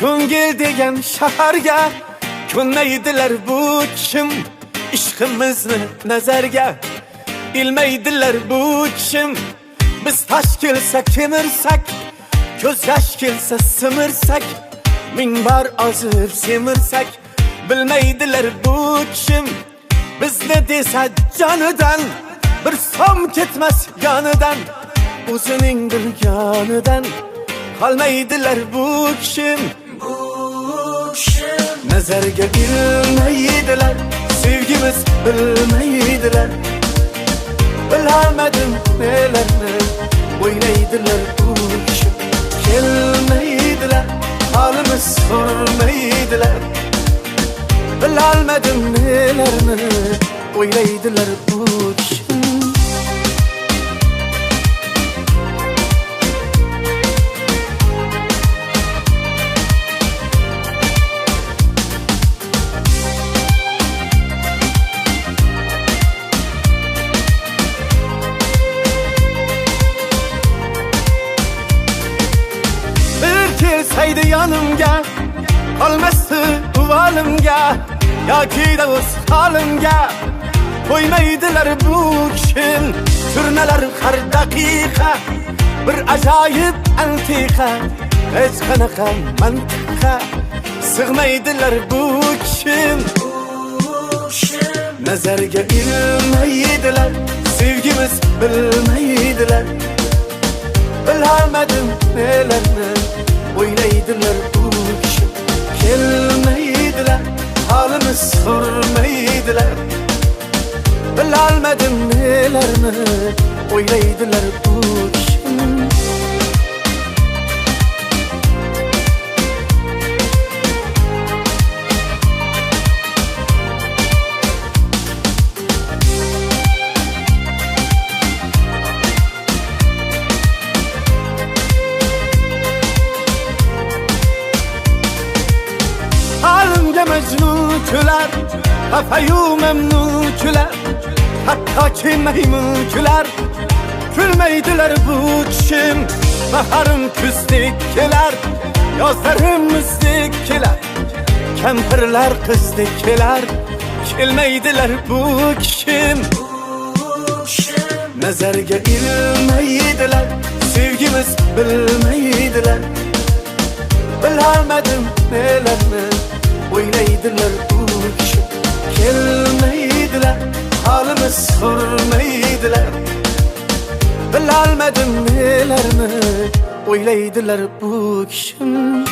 Ko'ngil degan shaharga ko'nmaydilar bu kim ishqimizni nazarga ilmaydilar bu kim biz tash kelsa kemirsak ko'z yosh kelsa simirsak ming bor ozib semirsak bilmaydilar bu kim bizni desa jonidan bir som ketmas yonidan o'zining bilganidan qolmaydilar bu kim nazarga ilmaydilar sevgimiz bilmaydilar bilamadim nelarni o'ynaydilar bu kim kelmaydilar halimiz sormaydilar bilamadim nelarni o'ynaydilar bu kim kelsaydi yanımga qolmasdi uvalimga yoki da o'z holimga qo'ymaydilar bu kim turnalar har daqiqa bir ajoyib antiqa hech qanaqa mantiqqa sig'maydilar bu kim nazarga ilmaydilar sevgimiz bilmaydilar bilamadim nelarni o'ynaydilar bu kim kelmaydilar halimiz sormaydilar bilolmadim nelarni o'ynaydilar bu kim Mecnun küler, kafayu memnun küler hatta ki meymun küler külmeydiler bu kim baharım küzdikkiler yazlarım müzdikkiler kempirler kızdikkiler kelmeydiler bu kim nazarga ilmaydilar sevgimiz bilmaydilar bilamadim nelarni o'ynaydilar bu kim kelmaydilar halimiz sormaydilar bilolmadim nelarni o'ynaydilar bu kim